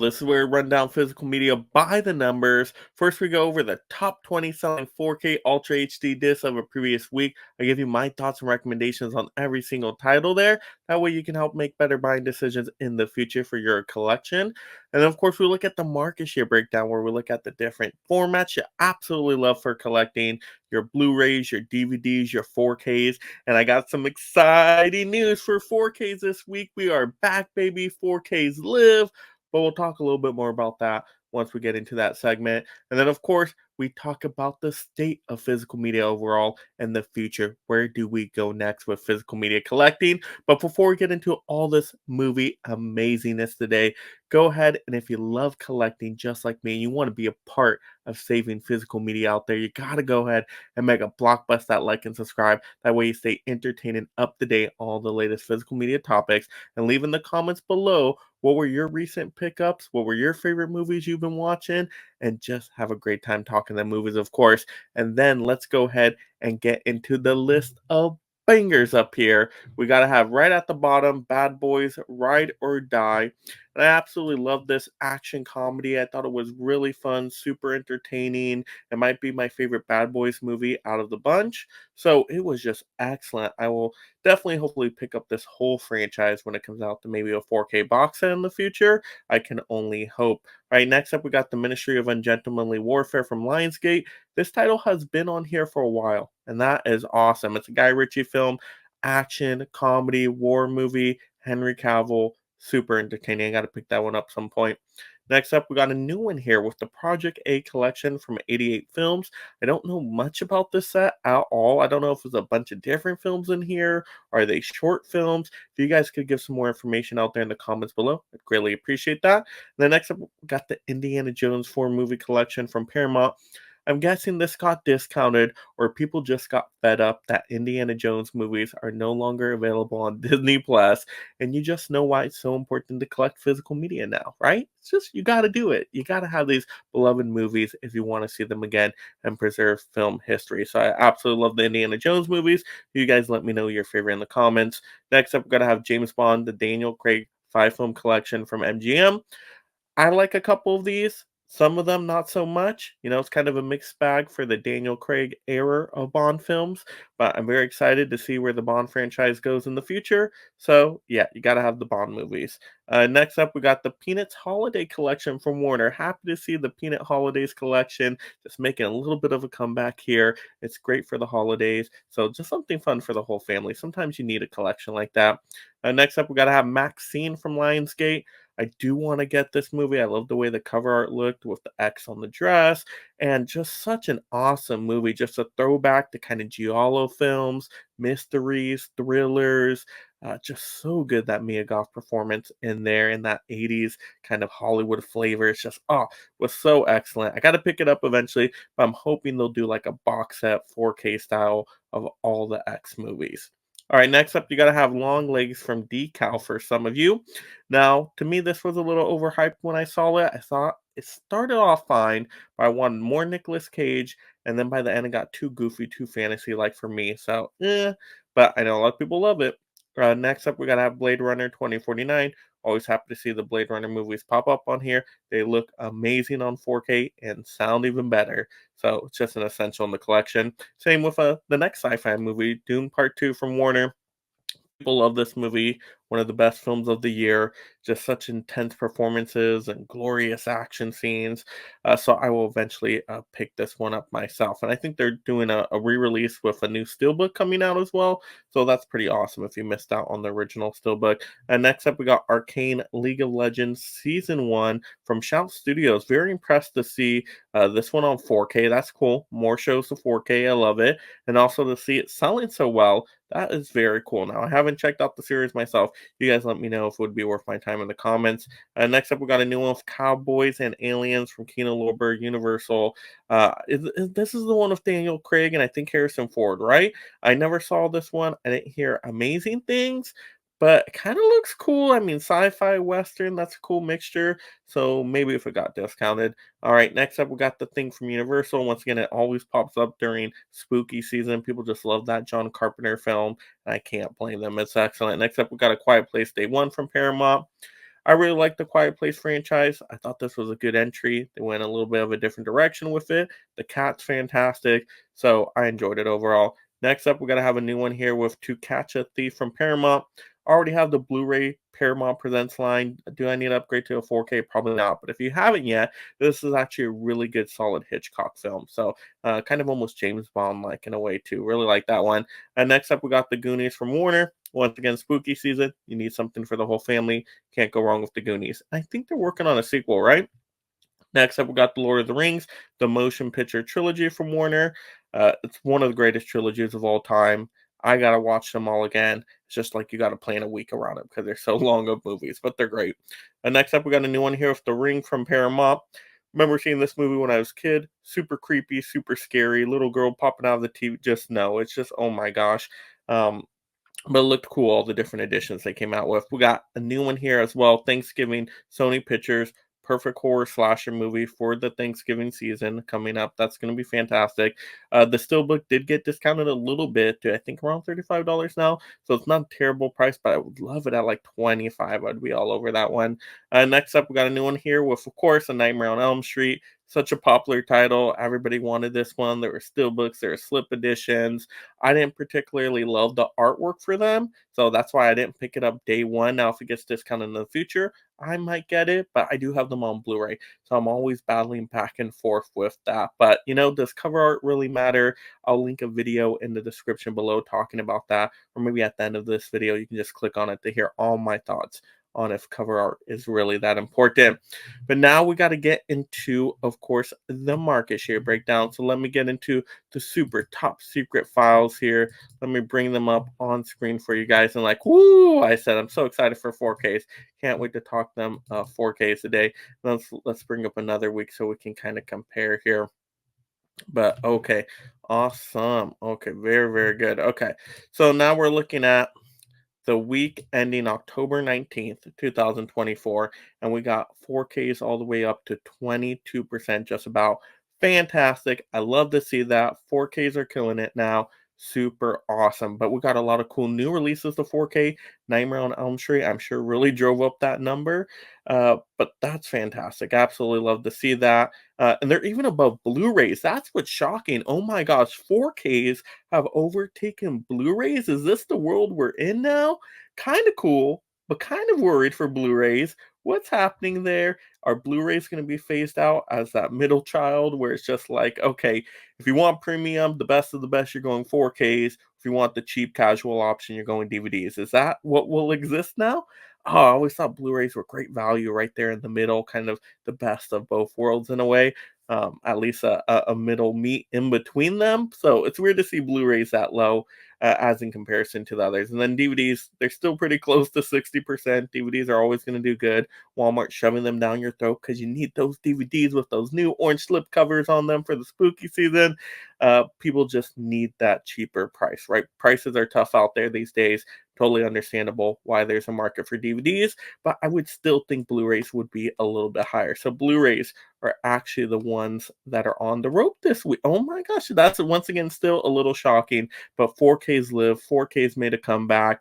This is where we run down physical media by the numbers. First, we go over the top 20 selling 4K Ultra HD discs of a previous week. I give you my thoughts and recommendations on every single title there. That way, you can help make better buying decisions in the future for your collection. And then, of course, we look at the market share breakdown where we look at the different formats you absolutely love for collecting your Blu-rays, your DVDs, your 4Ks. And I got some exciting news for 4Ks this week. We are back, baby. 4Ks live. But we'll talk a little bit more about that once we get into that segment. And then, of course, we talk about the state of physical media overall and the future. Where do we go next with physical media collecting? But before we get into all this movie amazingness today, go ahead and if you love collecting just like me and you want to be a part of saving physical media out there, you got to go ahead and make a blockbuster that like and subscribe. That way you stay entertained and up to date on all the latest physical media topics. And leave in the comments below what were your recent pickups? What were your favorite movies you've been watching? And just have a great time talking the movies, of course. And then let's go ahead and get into the list of bangers up here. We got to have right at the bottom Bad Boys Ride or Die. And I absolutely love this action comedy. I thought it was really fun, super entertaining. It might be my favorite Bad Boys movie out of the bunch. So it was just excellent. I will definitely hopefully pick up this whole franchise when it comes out to maybe a 4K box set in the future. I can only hope. All right, next up we got The Ministry of Ungentlemanly Warfare from Lionsgate. This title has been on here for a while, and that is awesome. It's a Guy Ritchie film, action, comedy, war movie, Henry Cavill, super entertaining. I got to pick that one up some point. Next up, we got a new one here with the Project A collection from 88 films. I don't know much about this set at all. I don't know if there's a bunch of different films in here. Are they short films? If you guys could give some more information out there in the comments below, I'd greatly appreciate that. And then next up, we got the Indiana Jones 4 movie collection from Paramount. I'm guessing this got discounted or people just got fed up that Indiana Jones movies are no longer available on Disney Plus, and you just know why it's so important to collect physical media now, right? It's just you got to do it. You got to have these beloved movies if you want to see them again and preserve film history. So I absolutely love the Indiana Jones movies. You guys let me know your favorite in the comments. Next up, we're going to have James Bond, the Daniel Craig 5-film collection from MGM. I like a couple of these. Some of them not so much. You know, it's kind of a mixed bag for the Daniel Craig era of Bond films, but I'm very excited to see where the Bond franchise goes in the future. So, yeah, you got to have the Bond movies. Next up, we got the Peanuts Holiday Collection from Warner. Happy to see the Peanut Holidays collection just making a little bit of a comeback here. It's great for the holidays. So, just something fun for the whole family. Sometimes you need a collection like that. Next up, we got to have Maxine from Lionsgate. I do want to get this movie. I love the way the cover art looked with the X on the dress, and just such an awesome movie. Just a throwback to kind of Giallo films, mysteries, thrillers. Just so good that Mia Goth performance in there in that 80s kind of Hollywood flavor. It's just, was so excellent. I got to pick it up eventually, but I'm hoping they'll do like a box set 4K style of all the X movies. All right, next up, you got to have Long Legs from Decal for some of you. Now, to me, this was a little overhyped when I saw it. I thought it started off fine, but I wanted more Nicolas Cage, and then by the end, it got too goofy, too fantasy-like for me. So, but I know a lot of people love it. Next up, we got to have Blade Runner 2049. Always happy to see the Blade Runner movies pop up on here. They look amazing on 4K and sound even better. So it's just an essential in the collection. Same with the next sci-fi movie, Dune Part 2 from Warner. People love this movie, one of the best films of the year. Just such intense performances and glorious action scenes. So I will eventually pick this one up myself. And I think they're doing a re-release with a new steelbook coming out as well. So that's pretty awesome if you missed out on the original steelbook. And next up, we got Arcane League of Legends Season 1 from Shout Studios. Very impressed to see this one on 4K. That's cool. More shows to 4K. I love it. And also to see it selling so well. That is very cool. Now, I haven't checked out the series myself. You guys let me know if it would be worth my time in the comments. Next up, we got a new one with Cowboys and Aliens from Kino Lorber Universal. This is the one with Daniel Craig and I think Harrison Ford, right? I never saw this one. I didn't hear amazing things, but it kind of looks cool. I mean, sci-fi, western, that's a cool mixture. So maybe if it got discounted. All right, next up, we got the thing from Universal. Once again, it always pops up during spooky season. People just love that John Carpenter film. And I can't blame them. It's excellent. Next up, we got A Quiet Place Day 1 from Paramount. I really like the Quiet Place franchise. I thought this was a good entry. They went a little bit of a different direction with it. The cat's fantastic, so I enjoyed it overall. Next up, we're gonna have a new one here with To Catch a Thief from Paramount. I already have the Blu-ray Paramount Presents line. Do I need to upgrade to a 4K? Probably not. But if you haven't yet, this is actually a really good, solid Hitchcock film. So, kind of almost James Bond like in a way too. Really like that one. And next up, we got the Goonies from Warner. Once again, spooky season. You need something for the whole family. Can't go wrong with the Goonies. I think they're working on a sequel, right? Next up, we got The Lord of the Rings, the motion picture trilogy from Warner. It's one of the greatest trilogies of all time. I gotta watch them all again. It's just like you gotta plan a week around it because they're so long of movies, but they're great. Next up, we got a new one here with The Ring from Paramount. Remember seeing this movie when I was a kid? Super creepy, super scary. Little girl popping out of the TV. Just no, it's just oh my gosh. Um, but it looked cool, all the different editions they came out with. We got a new one here as well. Thanksgiving, Sony Pictures, perfect horror slasher movie for the Thanksgiving season coming up. That's going to be fantastic. The Steelbook did get discounted a little bit to I think around $35 now. So it's not a terrible price, but I would love it at like 25. I'd be all over that one. Next up, we got a new one here with, of course, A Nightmare on Elm Street. Such a popular title. Everybody wanted this one. There were steelbooks, there were slip editions. I didn't particularly love the artwork for them, so that's why I didn't pick it up day one. Now, if it gets discounted in the future, I might get it, but I do have them on Blu-ray, so I'm always battling back and forth with that. But does cover art really matter? I'll link a video in the description below talking about that, or maybe at the end of this video, you can just click on it to hear all my thoughts on if cover art is really that important. But now we got to get into, of course, the market share breakdown. So let me get into the super top secret files here. Let me bring them up on screen for you guys. And like, woo, I said, I'm so excited for 4Ks. Can't wait to talk them 4Ks a day. Let's bring up another week so we can kind of compare here. But okay, awesome. Okay, very, very good. Okay, so now we're looking at the week ending October 19th, 2024, and we got 4Ks all the way up to 22% just about. Fantastic. I love to see that. 4Ks are killing it now. Super awesome. But we got a lot of cool new releases to 4K. Nightmare on Elm Street, I'm sure really drove up that number. But that's fantastic. Absolutely love to see that. And they're even above Blu-rays. That's what's shocking. Oh my gosh, 4Ks have overtaken Blu-rays. Is this the world we're in now? Kind of cool, but kind of worried for Blu-rays. What's happening there? Are Blu-rays going to be phased out as that middle child where it's just like, okay, if you want premium, the best of the best, you're going 4Ks. If you want the cheap casual option, you're going DVDs. Is that what will exist now? Oh, I always thought Blu-rays were great value right there in the middle, kind of the best of both worlds in a way. At least a middle meet in between them. So it's weird to see Blu-rays that low as in comparison to the others. And then DVDs, they're still pretty close to 60%. DVDs are always going to do good. Walmart shoving them down your throat because you need those DVDs with those new orange slip covers on them for the spooky season. People just need that cheaper price, right? Prices are tough out there these days. Totally understandable why there's a market for DVDs, but I would still think Blu-rays would be a little bit higher. So Blu-rays are actually the ones that are on the rope this week. Oh my gosh, that's once again still a little shocking, but 4Ks live. 4Ks made a comeback.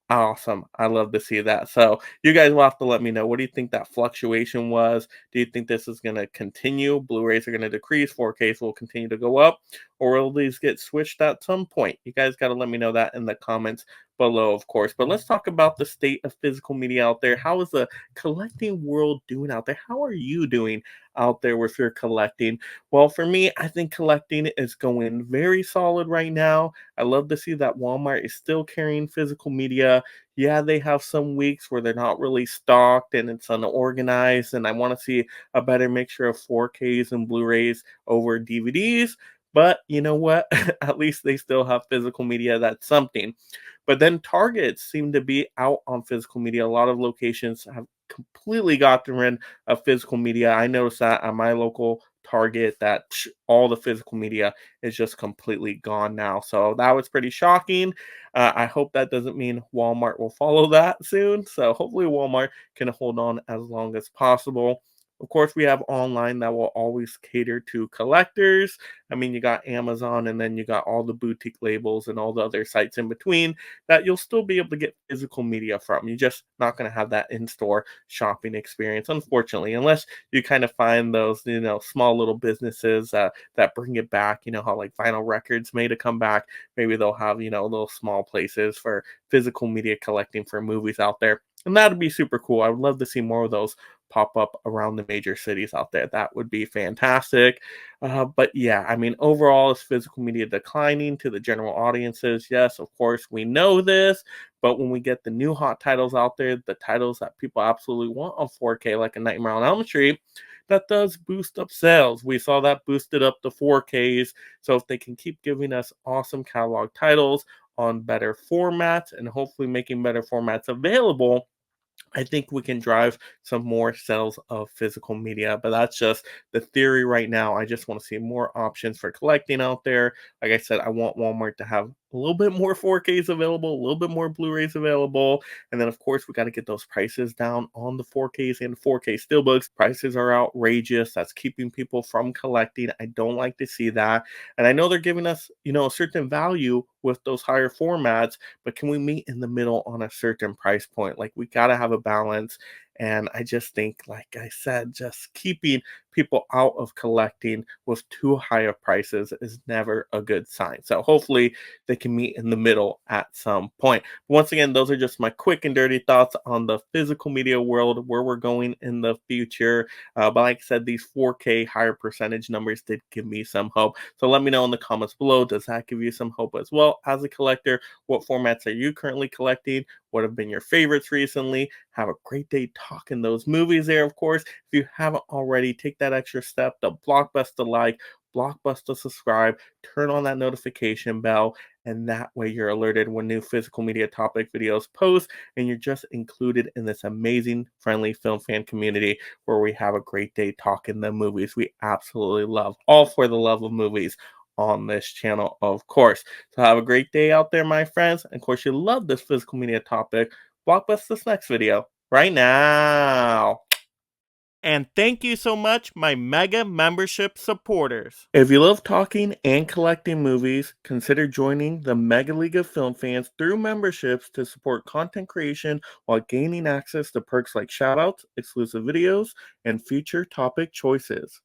Awesome. I love to see that. So you guys will have to let me know. What do you think that fluctuation was? Do you think this is going to continue? Blu-rays are going to decrease. 4Ks will continue to go up, or will these get switched at some point? You guys got to let me know that in the comments below, of course. But let's talk about the state of physical media out there. How is the collecting world doing out there? How are you doing out there with your collecting? Well, for me, I think collecting is going very solid right now. I love to see that Walmart is still carrying physical media. Yeah, they have some weeks where they're not really stocked and it's unorganized, and I want to see a better mixture of 4Ks and Blu-rays over DVDs. But you know what? At least they still have physical media. That's something. But then Target seem to be out on physical media. A lot of locations have completely gotten rid of physical media. I noticed that at my local Target that all the physical media is just completely gone now. So that was pretty shocking. I hope that doesn't mean Walmart will follow that soon. So hopefully Walmart can hold on as long as possible. Of course, we have online that will always cater to collectors. I mean, you got Amazon and then you got all the boutique labels and all the other sites in between that you'll still be able to get physical media from. You're just not going to have that in store shopping experience, unfortunately, unless you kind of find those, small little businesses that bring it back. You know, how like Vinyl Records made a comeback. Maybe they'll have, little small places for physical media collecting for movies out there. And that'd be super cool. I would love to see more of those pop up around the major cities out there. That would be fantastic. But yeah, I mean, overall, is physical media declining to the general audiences? Yes, of course, we know this. But when we get the new hot titles out there, the titles that people absolutely want on 4K, like A Nightmare on Elm Street, that does boost up sales. We saw that boosted up the 4Ks. So if they can keep giving us awesome catalog titles on better formats and hopefully making better formats available, I think we can drive some more sales of physical media, but that's just the theory right now. I just want to see more options for collecting out there. Like I said, I want Walmart to have a little bit more 4Ks available, a little bit more Blu-rays available, and then of course we got to get those prices down on the 4Ks and 4K steelbooks. Prices are outrageous. That's keeping people from collecting. I don't like to see that. And I know they're giving us, a certain value with those higher formats, but can we meet in the middle on a certain price point? Like we got to have a balance. And I just think, like I said, just keeping people out of collecting with too high of prices is never a good sign. So hopefully they can meet in the middle at some point. Once again, those are just my quick and dirty thoughts on the physical media world, where we're going in the future. But like I said, these 4K higher percentage numbers did give me some hope. So let me know in the comments below, does that give you some hope as well as a collector? What formats are you currently collecting? What have been your favorites recently? Have a great day talking those movies there, of course. If you haven't already, take that extra step to Blockbuster like, Blockbuster subscribe, turn on that notification bell, and that way you're alerted when new physical media topic videos post, and you're just included in this amazing, friendly film fan community where we have a great day talking the movies we absolutely love, all for the love of movies on this channel, of course. So have a great day out there, my friends. And of course, you love this physical media topic. Blockbuster this next video right now. And thank you so much, my mega membership supporters. If you love talking and collecting movies, consider joining the Mega League of Film Fans through memberships to support content creation while gaining access to perks like shoutouts, exclusive videos, and future topic choices.